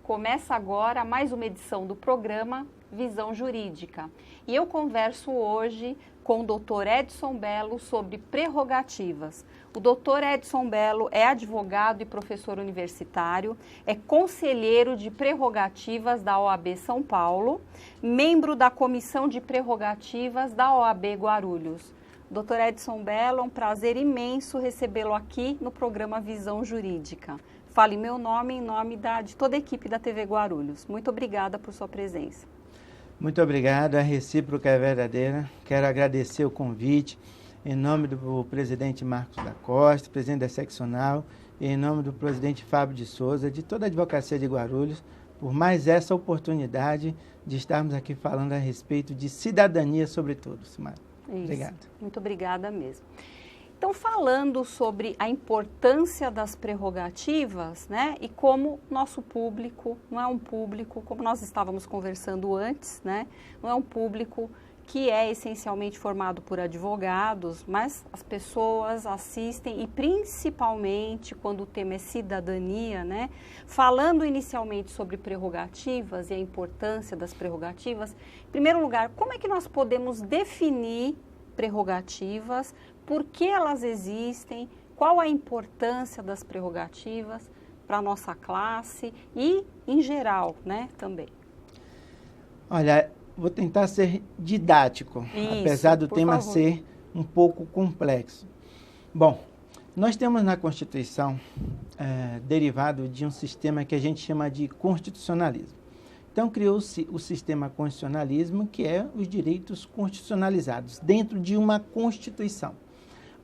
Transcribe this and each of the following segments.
Começa agora mais uma edição do programa Visão Jurídica. E eu converso hoje com o Dr. Edson Bello sobre prerrogativas. O Dr. Edson Bello é advogado e professor universitário, é conselheiro de prerrogativas da OAB São Paulo, membro da Comissão de Prerrogativas da OAB Guarulhos. Dr. Edson Bello, é um prazer imenso recebê-lo aqui no programa Visão Jurídica. Fale meu nome em nome de toda a equipe da TV Guarulhos. Muito obrigada por sua presença. Muito obrigado, a recíproca é verdadeira. Quero agradecer o convite em nome do presidente Marcos da Costa, presidente da seccional, e em nome do presidente Fábio de Souza, de toda a advocacia de Guarulhos, por mais essa oportunidade de estarmos aqui falando a respeito de cidadania, sobretudo, Simara. Obrigado. Muito obrigada mesmo. Então, falando sobre a importância das prerrogativas, né, e como nosso público não é um público, como nós estávamos conversando antes, né, não é um público que é essencialmente formado por advogados, mas as pessoas assistem e principalmente quando o tema é cidadania, né, falando inicialmente sobre prerrogativas e a importância das prerrogativas, em primeiro lugar, como é que nós podemos definir prerrogativas? Por que elas existem, qual a importância das prerrogativas para a nossa classe e, em geral, né, também. Olha, vou tentar ser didático, apesar do tema ser um pouco complexo. Bom, nós temos na Constituição, derivado de um sistema que a gente chama de constitucionalismo. Então, criou-se o sistema constitucionalismo, que é os direitos constitucionalizados dentro de uma Constituição.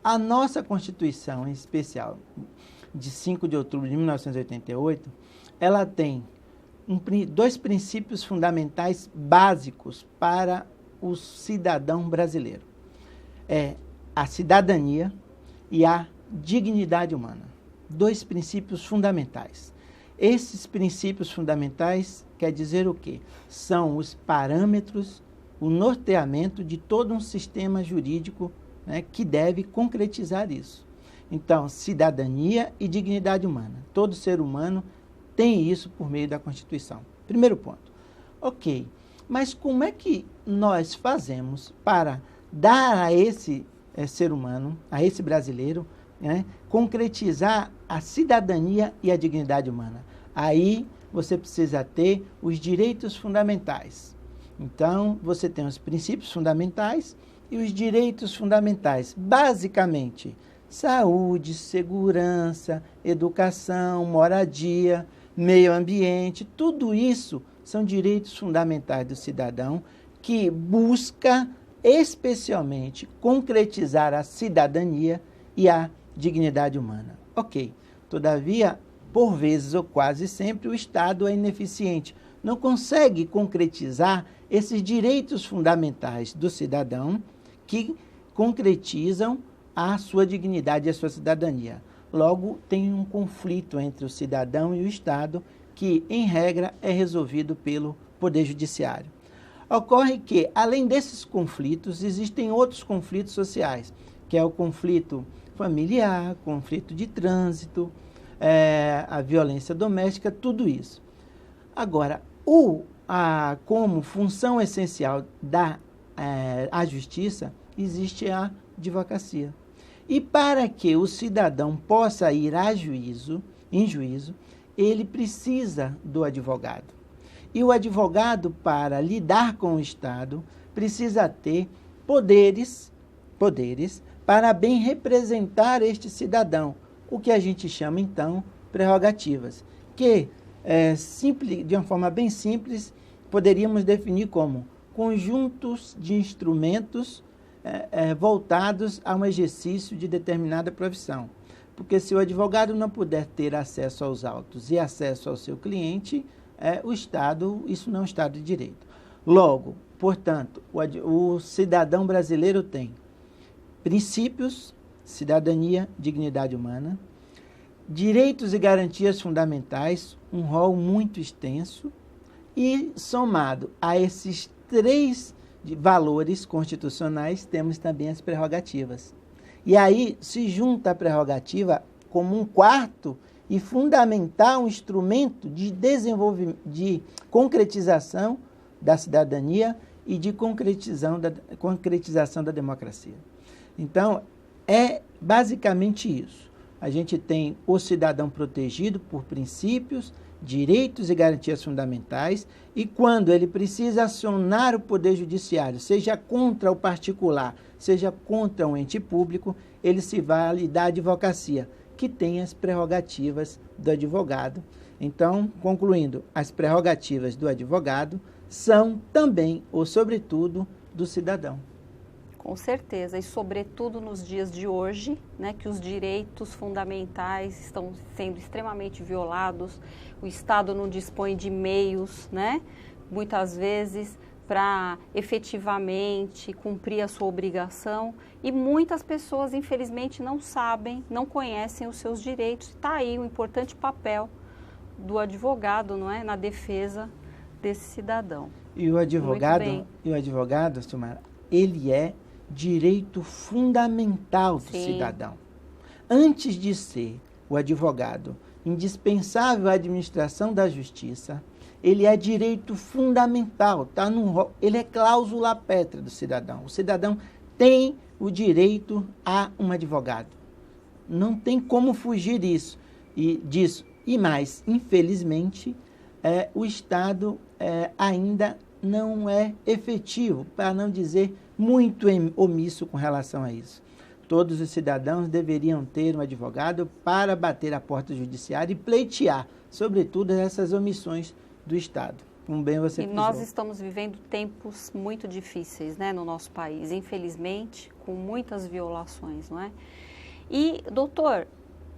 A nossa Constituição, em especial, de 5 de outubro de 1988, ela tem dois princípios fundamentais básicos para o cidadão brasileiro. É a cidadania e a dignidade humana. Dois princípios fundamentais. Esses princípios fundamentais quer dizer o quê? São os parâmetros, o norteamento de todo um sistema jurídico, né, que deve concretizar isso. Então, cidadania e dignidade humana. Todo ser humano tem isso por meio da Constituição. Primeiro ponto. Ok, mas como é que nós fazemos para dar a esse ser humano, a esse brasileiro, né, concretizar a cidadania e a dignidade humana? Aí você precisa ter os direitos fundamentais. Então, você tem os princípios fundamentais e os direitos fundamentais. Basicamente, saúde, segurança, educação, moradia, meio ambiente, tudo isso são direitos fundamentais do cidadão que busca especialmente concretizar a cidadania e a dignidade humana. Ok, todavia, por vezes ou quase sempre, o Estado é ineficiente, não consegue concretizar esses direitos fundamentais do cidadão que concretizam a sua dignidade e a sua cidadania. Logo, tem um conflito entre o cidadão e o Estado que, em regra, é resolvido pelo Poder Judiciário. Ocorre que, além desses conflitos, existem outros conflitos sociais, que é o conflito familiar, conflito de trânsito, a violência doméstica, tudo isso. Agora, como função essencial da justiça, existe a advocacia. E para que o cidadão possa ir em juízo, ele precisa do advogado. E o advogado, para lidar com o Estado, precisa ter poderes para bem representar este cidadão, o que a gente chama, então, prerrogativas, que, de uma forma bem simples, poderíamos definir como conjuntos de instrumentos voltados a um exercício de determinada profissão. Porque se o advogado não puder ter acesso aos autos e acesso ao seu cliente, o Estado, isso não é um Estado de Direito. Logo, portanto, o cidadão brasileiro tem princípios, cidadania, dignidade humana, direitos e garantias fundamentais, um rol muito extenso, e somado a esses três valores constitucionais, temos também as prerrogativas. E aí se junta a prerrogativa como um quarto e fundamental instrumento de desenvolvimento, de concretização da cidadania e de concretização da democracia. Então, é basicamente isso. A gente tem o cidadão protegido por princípios, direitos e garantias fundamentais, e quando ele precisa acionar o Poder Judiciário, seja contra o particular, seja contra um ente público, ele se vale da advocacia, que tem as prerrogativas do advogado. Então, concluindo, as prerrogativas do advogado são também, ou sobretudo, do cidadão. Com certeza, e sobretudo nos dias de hoje, né, que os direitos fundamentais estão sendo extremamente violados, o Estado não dispõe de meios, né, muitas vezes, para efetivamente cumprir a sua obrigação, e muitas pessoas, infelizmente, não sabem, não conhecem os seus direitos. Está aí um importante papel do advogado, não é, na defesa desse cidadão. E o advogado, Silmara, ele é direito fundamental do cidadão. Antes de ser o advogado indispensável à administração da justiça, ele é direito fundamental, ele é cláusula pétrea do cidadão. O cidadão tem o direito a um advogado. Não tem como fugir disso. E mais, infelizmente, o Estado ainda não é efetivo, para não dizer muito omisso com relação a isso. Todos os cidadãos deveriam ter um advogado para bater a porta judiciária e pleitear, sobretudo, essas omissões do Estado. Como bem você frisou. Nós estamos vivendo tempos muito difíceis, né, no nosso país, infelizmente, com muitas violações, não é? E, doutor,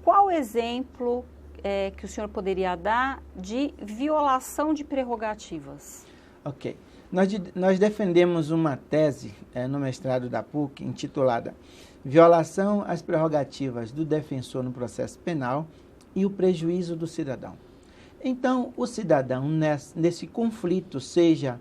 qual exemplo que o senhor poderia dar de violação de prerrogativas? Ok. Nós defendemos uma tese no mestrado da PUC intitulada Violação às prerrogativas do defensor no processo penal e o prejuízo do cidadão. Então, o cidadão, nesse conflito, seja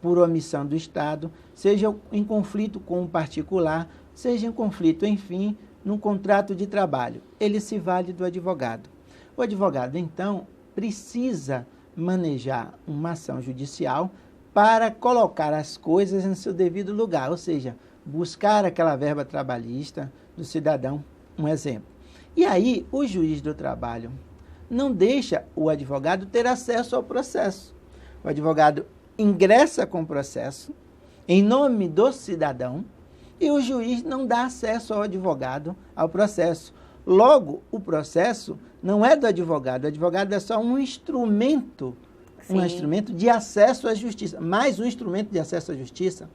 por omissão do Estado, seja em conflito com um particular, seja em conflito, enfim, num contrato de trabalho, ele se vale do advogado. O advogado, então, precisa manejar uma ação judicial para colocar as coisas em seu devido lugar, ou seja, buscar aquela verba trabalhista do cidadão, um exemplo. E aí, o juiz do trabalho não deixa o advogado ter acesso ao processo. O advogado ingressa com o processo em nome do cidadão e o juiz não dá acesso ao advogado ao processo. Logo, o processo não é do advogado, o advogado é só um instrumento, um instrumento de acesso à justiça, mais um instrumento de acesso à justiça.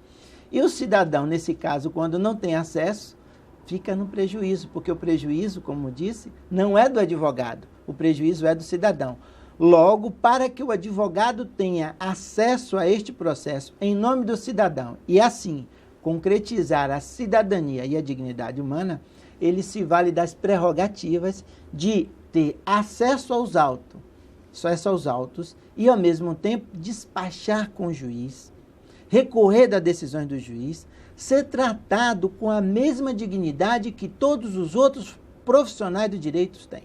E o cidadão, nesse caso, quando não tem acesso, fica no prejuízo, porque o prejuízo, como disse, não é do advogado, o prejuízo é do cidadão. Logo, para que o advogado tenha acesso a este processo em nome do cidadão e, assim, concretizar a cidadania e a dignidade humana, ele se vale das prerrogativas de ter acesso aos autos e, ao mesmo tempo, despachar com o juiz, recorrer das decisões do juiz, ser tratado com a mesma dignidade que todos os outros profissionais do direito têm.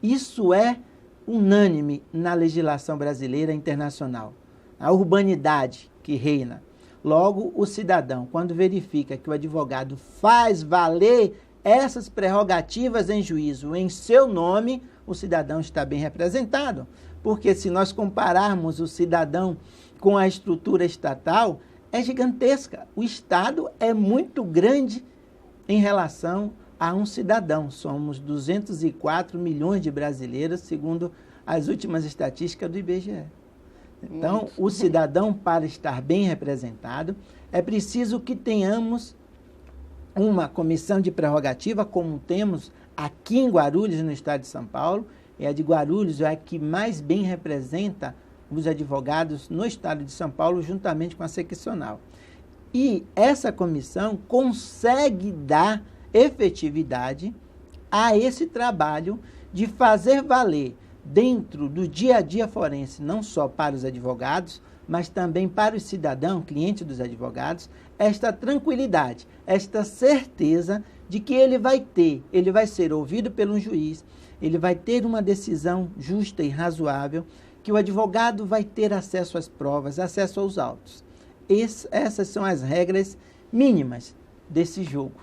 Isso é unânime na legislação brasileira e internacional. A urbanidade que reina. Logo, o cidadão, quando verifica que o advogado faz valer essas prerrogativas em juízo em seu nome, o cidadão está bem representado. Porque se nós compararmos o cidadão com a estrutura estatal, é gigantesca. O Estado é muito grande em relação a um cidadão. Somos 204 milhões de brasileiros, segundo as últimas estatísticas do IBGE. Então, o cidadão, para estar bem representado, é preciso que tenhamos uma comissão de prerrogativa, como temos aqui em Guarulhos, no estado de São Paulo, e a de Guarulhos é a que mais bem representa os advogados no estado de São Paulo, juntamente com a seccional. E essa comissão consegue dar efetividade a esse trabalho de fazer valer dentro do dia a dia forense, não só para os advogados, mas também para o cidadão, cliente dos advogados, esta tranquilidade, esta certeza de que ele vai ser ouvido pelo juiz, ele vai ter uma decisão justa e razoável, que o advogado vai ter acesso às provas, acesso aos autos. Essas são as regras mínimas desse jogo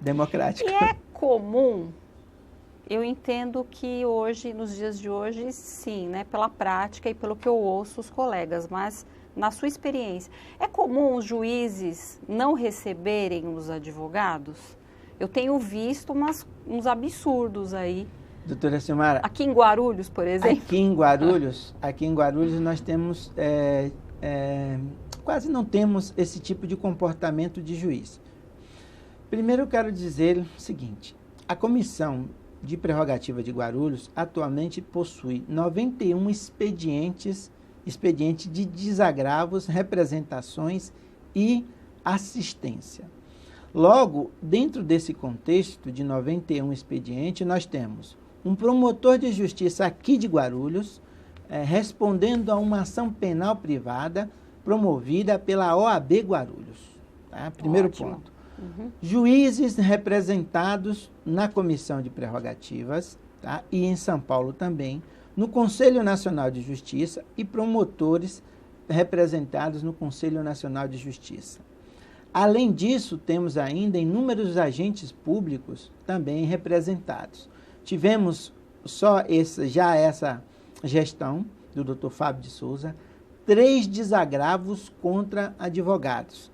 democrático. E é comum, eu entendo que hoje, nos dias de hoje, sim, né, pela prática e pelo que eu ouço os colegas, mas na sua experiência, é comum os juízes não receberem os advogados? Eu tenho visto uns absurdos aí. Doutora Silmara, aqui em Guarulhos, por exemplo? Aqui em Guarulhos nós temos, quase não temos esse tipo de comportamento de juiz. Primeiro eu quero dizer o seguinte, a Comissão de Prerrogativa de Guarulhos atualmente possui 91 expedientes de desagravos, representações e assistência. Logo, dentro desse contexto de 91 expedientes, nós temos um promotor de justiça aqui de Guarulhos, respondendo a uma ação penal privada promovida pela OAB Guarulhos. Tá? Primeiro ponto. Uhum. Juízes representados na Comissão de Prerrogativas, tá? E em São Paulo também, no Conselho Nacional de Justiça e promotores representados no Conselho Nacional de Justiça. Além disso, temos ainda inúmeros agentes públicos também representados. Tivemos essa gestão do Dr. Fábio de Souza, 3 desagravos contra advogados,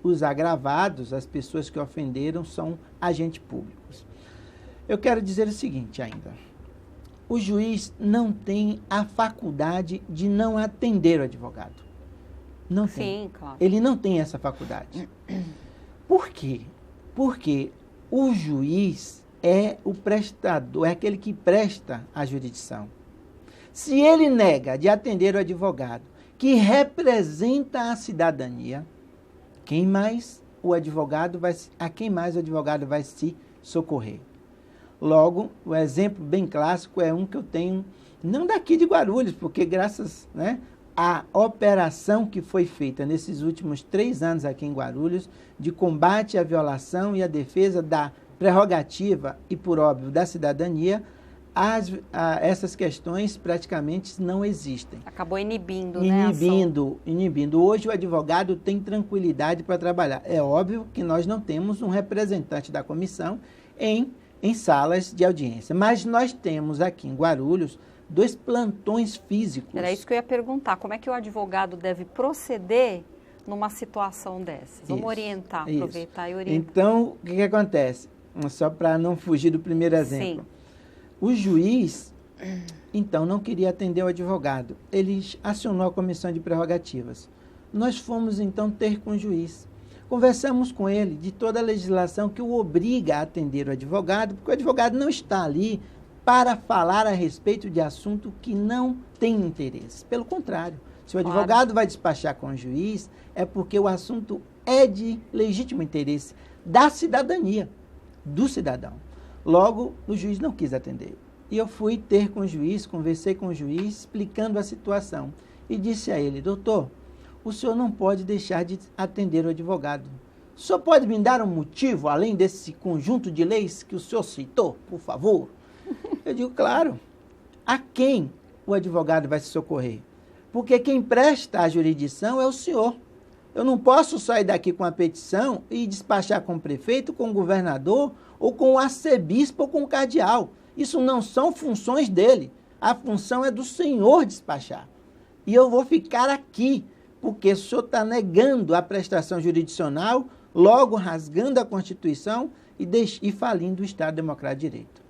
os agravados, as pessoas que ofenderam, são agentes públicos. Eu quero dizer o seguinte ainda. O juiz não tem a faculdade de não atender o advogado. Não tem. Sim, claro. Ele não tem essa faculdade. Por quê? Porque o juiz é o prestador, é aquele que presta a jurisdição. Se ele nega de atender o advogado que representa a cidadania, a quem mais o advogado vai se socorrer? Logo, o exemplo bem clássico é um que eu tenho, não daqui de Guarulhos, porque graças à operação que foi feita nesses últimos 3 anos aqui em Guarulhos, de combate à violação e à defesa da prerrogativa e, por óbvio, da cidadania, essas questões praticamente não existem. Acabou inibindo, Inibindo. Hoje o advogado tem tranquilidade para trabalhar. É óbvio que nós não temos um representante da comissão em salas de audiência, mas nós temos aqui em Guarulhos 2 plantões físicos. Era isso que eu ia perguntar. Como é que o advogado deve proceder numa situação dessas? Vamos orientar, aproveitar e orientar. Então, o que acontece? Só para não fugir do primeiro exemplo. Sim. O juiz, então, não queria atender o advogado. Ele acionou a Comissão de Prerrogativas. Nós fomos, então, ter com o juiz. Conversamos com ele de toda a legislação que o obriga a atender o advogado, porque o advogado não está ali para falar a respeito de assunto que não tem interesse. Pelo contrário, se o advogado vai despachar com o juiz, é porque o assunto é de legítimo interesse da cidadania, do cidadão. Logo, o juiz não quis atender. E eu fui ter com o juiz, conversei com o juiz, explicando a situação. E disse a ele, doutor, o senhor não pode deixar de atender o advogado. O senhor pode me dar um motivo, além desse conjunto de leis que o senhor citou, por favor? Eu digo, claro. A quem o advogado vai se socorrer? Porque quem presta a jurisdição é o senhor. Eu não posso sair daqui com a petição e despachar com o prefeito, com o governador, ou com o arcebispo, ou com o cardeal. Isso não são funções dele. A função é do senhor despachar. E eu vou ficar aqui, porque o senhor está negando a prestação jurisdicional, logo rasgando a Constituição e falindo o Estado Democrático de Direito.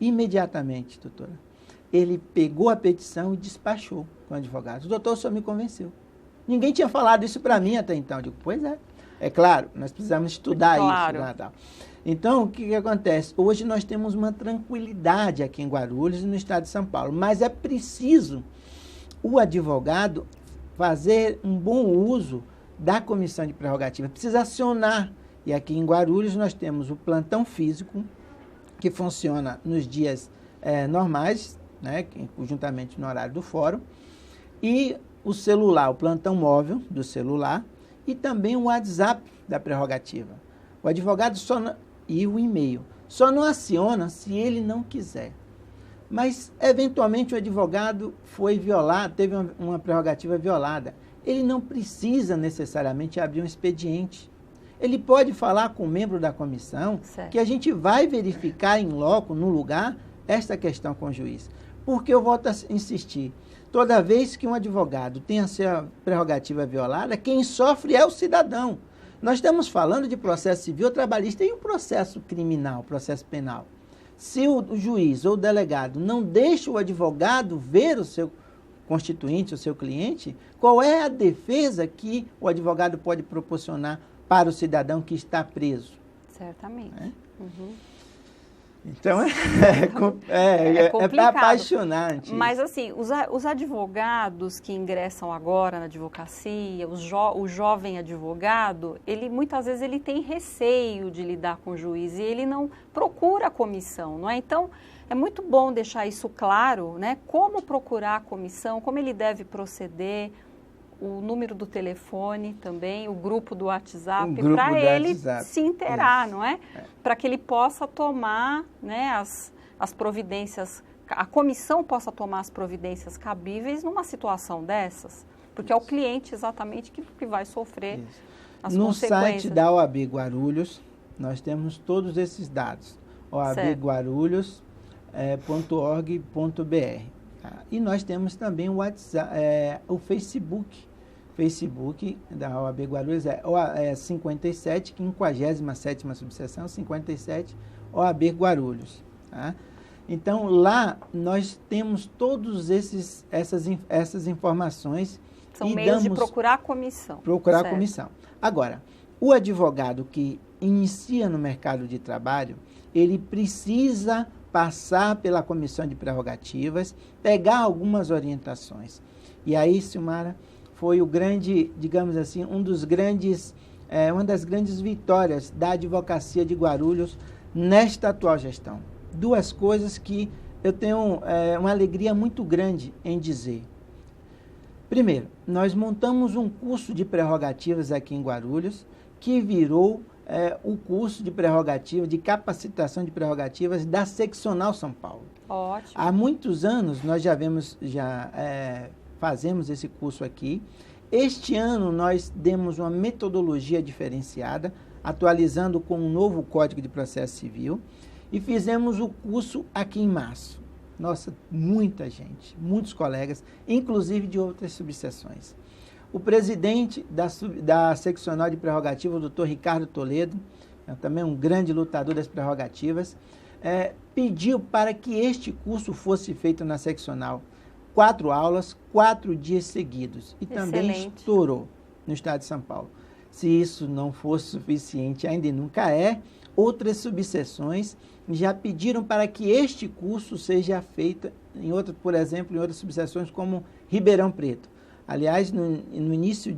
Imediatamente, doutora, ele pegou a petição e despachou com o advogado. Doutor, o senhor me convenceu. Ninguém tinha falado isso para mim até então. Eu digo, pois é. É claro, nós precisamos estudar isso. Né, tal. Então, o que acontece? Hoje nós temos uma tranquilidade aqui em Guarulhos e no estado de São Paulo, mas é preciso o advogado fazer um bom uso da Comissão de Prerrogativa, precisa acionar. E aqui em Guarulhos nós temos o plantão físico, que funciona nos dias normais, né, juntamente no horário do fórum, e o celular, o plantão móvel do celular, e também o WhatsApp da prerrogativa. O advogado e o e-mail. Só não aciona se ele não quiser. Mas, eventualmente, o advogado foi violado, teve uma prerrogativa violada. Ele não precisa necessariamente abrir um expediente. Ele pode falar com o membro da comissão que a gente vai verificar em loco, no lugar, esta questão com o juiz. Porque eu volto a insistir, toda vez que um advogado tem a sua prerrogativa violada, quem sofre é o cidadão. Nós estamos falando de processo civil, trabalhista e o processo criminal, processo penal. Se o juiz ou o delegado não deixa o advogado ver o seu constituinte, o seu cliente, qual é a defesa que o advogado pode proporcionar para o cidadão que está preso? Certamente. Uhum. Então, é apaixonante. Mas, assim, os advogados que ingressam agora na advocacia, o jovem advogado, muitas vezes ele tem receio de lidar com o juiz e ele não procura a comissão, não é? Então, é muito bom deixar isso claro, né? Como procurar a comissão, como ele deve proceder, o número do telefone também, o grupo do WhatsApp, para ele se inteirar, não é? Para que ele possa tomar, né, as providências, a comissão possa tomar as providências cabíveis numa situação dessas, porque é o cliente exatamente que vai sofrer as consequências. No site da OAB Guarulhos, nós temos todos esses dados, oabguarulhos.org.br. E nós temos também o WhatsApp, o Facebook da OAB Guarulhos é 57, 57ª subseção, 57, OAB Guarulhos. Tá? Então, lá nós temos todas essas informações. São meios de procurar a comissão. Procurar a comissão. Agora, o advogado que inicia no mercado de trabalho, ele precisa passar pela comissão de prerrogativas, pegar algumas orientações. E aí, Silmara, foi o grande, digamos assim, uma das grandes vitórias da advocacia de Guarulhos nesta atual gestão. Duas coisas que eu tenho uma alegria muito grande em dizer. Primeiro, nós montamos um curso de prerrogativas aqui em Guarulhos, que virou o curso de prerrogativa, de capacitação de prerrogativas da Seccional São Paulo. Ótimo. Há muitos anos nós fazemos esse curso aqui. Este ano nós demos uma metodologia diferenciada, atualizando com um novo Código de Processo Civil, e fizemos o curso aqui em março. Nossa, muita gente, muitos colegas, inclusive de outras subseções. O presidente da Seccional de Prerrogativa, o doutor Ricardo Toledo, também um grande lutador das prerrogativas, pediu para que este curso fosse feito na Seccional. 4 aulas, 4 dias seguidos. E também estourou no estado de São Paulo. Se isso não fosse suficiente, ainda nunca é, outras subseções já pediram para que este curso seja feito, por exemplo, em outras subseções como Ribeirão Preto. Aliás, no início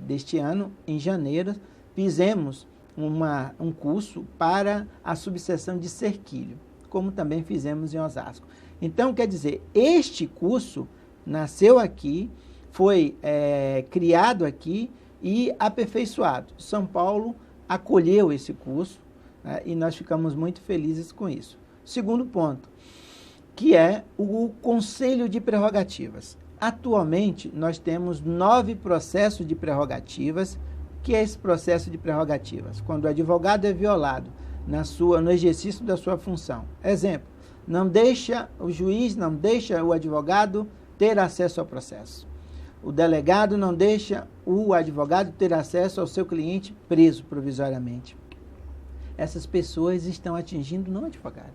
deste ano, em janeiro, fizemos um curso para a subseção de Serquilho, como também fizemos em Osasco. Então, quer dizer, este curso nasceu aqui, foi criado aqui e aperfeiçoado. São Paulo acolheu esse curso, né, e nós ficamos muito felizes com isso. Segundo ponto, que é o Conselho de Prerrogativas. Atualmente, nós temos 9 processos de prerrogativas. O que é esse processo de prerrogativas? Quando o advogado é violado no exercício da sua função. Exemplo, o juiz não deixa o advogado ter acesso ao processo. O delegado não deixa o advogado ter acesso ao seu cliente preso provisoriamente. Essas pessoas estão atingindo não o advogado,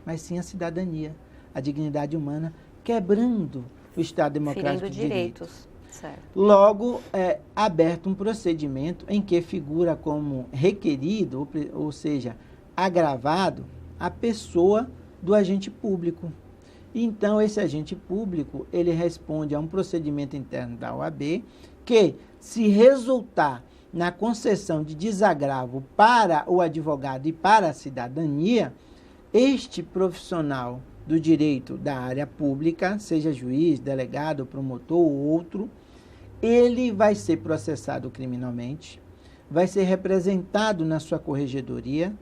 mas sim a cidadania, a dignidade humana, quebrando o Estado Democrático de Direitos. Certo. Logo, é aberto um procedimento em que figura como requerido, ou seja, agravado, a pessoa do agente público. Então, esse agente público, ele responde a um procedimento interno da OAB que, se resultar na concessão de desagravo para o advogado e para a cidadania, este profissional do direito da área pública, seja juiz, delegado, promotor ou outro, ele vai ser processado criminalmente, vai ser representado na sua corregedoria,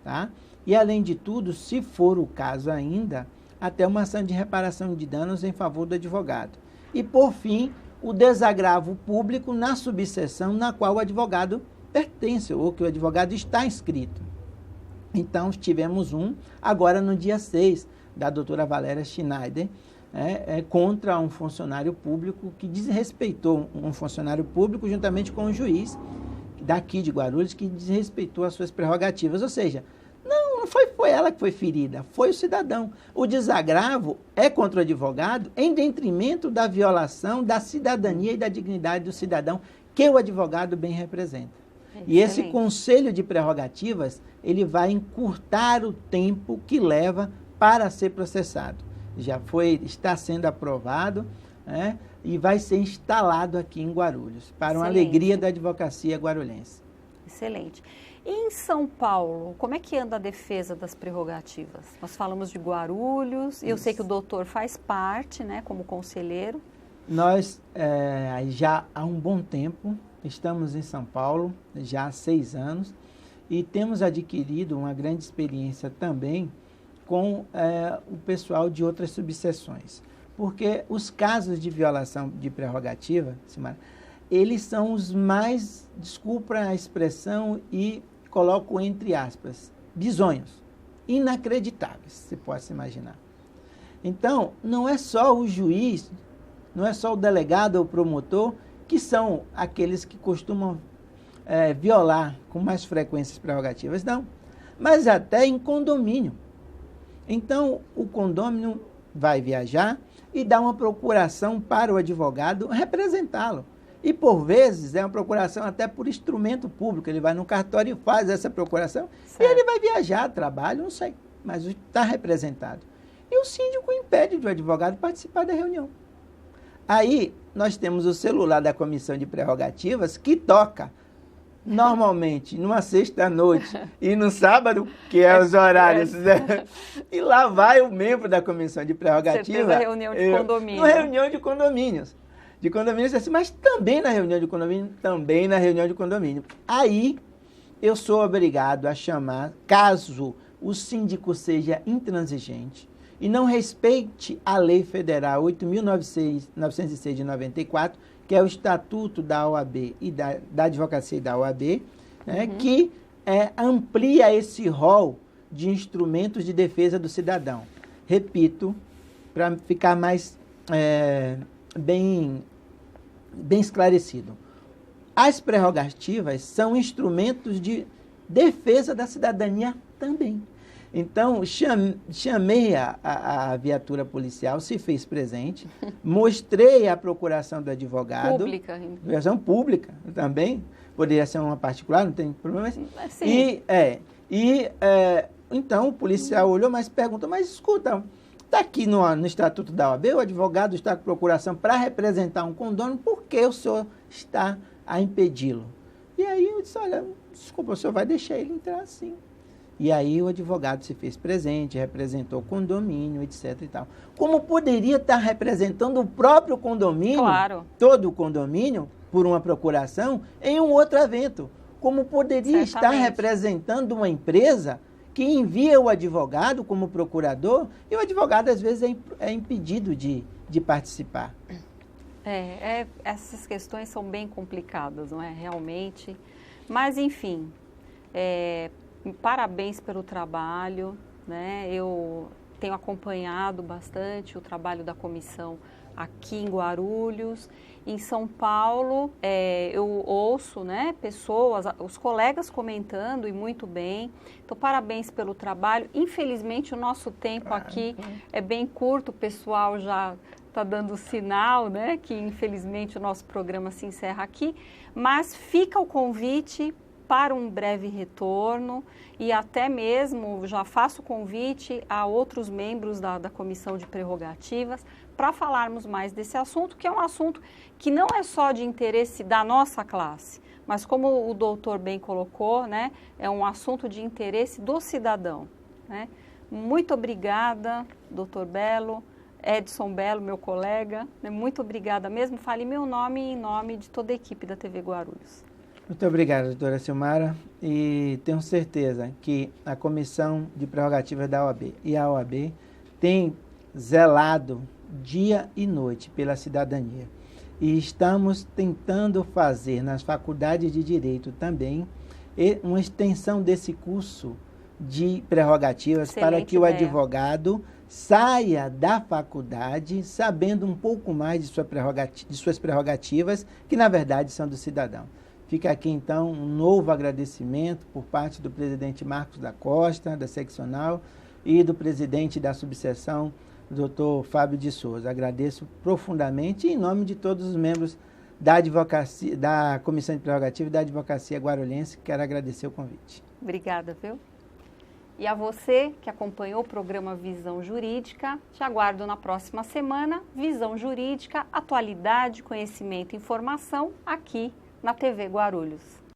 tá? e, além de tudo, se for o caso ainda, até uma ação de reparação de danos em favor do advogado. E, por fim, o desagravo público na subseção na qual o advogado pertence ou que o advogado está inscrito. Então, tivemos agora no dia 6, da doutora Valéria Schneider, contra um funcionário público que desrespeitou um funcionário público juntamente com um juiz daqui de Guarulhos que desrespeitou as suas prerrogativas. Ou seja, não foi ela que foi ferida, foi o cidadão. O desagravo é contra o advogado em detrimento da violação da cidadania e da dignidade do cidadão que o advogado bem representa. E esse conselho de prerrogativas, ele vai encurtar o tempo que leva para ser processado. Está sendo aprovado, e vai ser instalado aqui em Guarulhos, para uma alegria da advocacia guarulhense. Excelente. E em São Paulo, como é que anda a defesa das prerrogativas? Nós falamos de Guarulhos, eu sei que o doutor faz parte, como conselheiro. Nós, já há um bom tempo, estamos em São Paulo, já há 6 anos, e temos adquirido uma grande experiência também com o pessoal de outras subseções. Porque os casos de violação de prerrogativa, Simara, eles são os mais, desculpa a expressão e coloco entre aspas, bizonhos, inacreditáveis, se possa imaginar. Então, não é só o juiz, não é só o delegado ou o promotor, que são aqueles que costumam violar com mais frequência as prerrogativas, não. Mas até em condomínio. Então, o condômino vai viajar e dá uma procuração para o advogado representá-lo. E, por vezes, é uma procuração até por instrumento público. Ele vai no cartório e faz essa procuração. Certo. E ele vai viajar, trabalho, não sei, mas está representado. E o síndico impede do advogado participar da reunião. Aí, nós temos o celular da Comissão de Prerrogativas que toca, normalmente, numa sexta-noite e no sábado, que é os horários, né? E lá vai o membro da Comissão de Prerrogativa. Certeza, reunião de condomínio. Na reunião de condomínios. De condomínios, assim, mas também na reunião de condomínio, também na reunião de condomínio. Aí, eu sou obrigado a chamar, caso o síndico seja intransigente e não respeite a Lei Federal 8.906 de 94, que é o Estatuto da OAB e da Advocacia e da OAB, que amplia esse rol de instrumentos de defesa do cidadão. Repito, para ficar mais bem esclarecido. As prerrogativas são instrumentos de defesa da cidadania também. Então, chamei a viatura policial, se fez presente, mostrei a procuração do advogado. Pública. Procuração pública também, poderia ser uma particular, não tem problema. Sim. Então, o policial olhou, mas perguntou, mas escuta, está aqui no Estatuto da OAB, o advogado está com procuração para representar um condômino, por que o senhor está a impedi-lo? E aí eu disse, olha, desculpa, o senhor vai deixar ele entrar sim. E aí o advogado se fez presente, representou o condomínio, etc. e tal. Como poderia estar representando o próprio condomínio, claro, todo o condomínio, por uma procuração, em um outro evento? Como poderia estar representando uma empresa que envia o advogado como procurador e o advogado, às vezes, é impedido de participar? Essas questões são bem complicadas, não é? Realmente. Mas, enfim, parabéns pelo trabalho, né? Eu tenho acompanhado bastante o trabalho da comissão aqui em Guarulhos. Em São Paulo, eu ouço, né, pessoas, os colegas comentando e muito bem. Então, parabéns pelo trabalho. Infelizmente, o nosso tempo aqui é bem curto, o pessoal já está dando sinal, né, que infelizmente o nosso programa se encerra aqui. Mas fica o convite para um breve retorno e até mesmo já faço convite a outros membros da Comissão de Prerrogativas para falarmos mais desse assunto, que é um assunto que não é só de interesse da nossa classe, mas como o doutor bem colocou, né, é um assunto de interesse do cidadão, né? Muito obrigada, doutor Belo, Edson Belo, meu colega, né? Muito obrigada mesmo. Fale meu nome e em nome de toda a equipe da TV Guarulhos. Muito obrigado, doutora Silmara, e tenho certeza que a Comissão de Prerrogativas da OAB e a OAB tem zelado dia e noite pela cidadania. E estamos tentando fazer nas faculdades de Direito também uma extensão desse curso de prerrogativas. Excelente para que o advogado saia da faculdade sabendo um pouco mais de suas prerrogativas, que na verdade são do cidadão. Fica aqui então um novo agradecimento por parte do presidente Marcos da Costa, da seccional, e do presidente da subseção, Dr. Fábio de Souza. Agradeço profundamente e em nome de todos os membros da advocacia, da Comissão de Prerrogativa e da Advocacia Guarulhense, quero agradecer o convite. Obrigada, viu? E a você que acompanhou o programa Visão Jurídica, te aguardo na próxima semana. Visão Jurídica, atualidade, conhecimento e informação aqui na TV Guarulhos.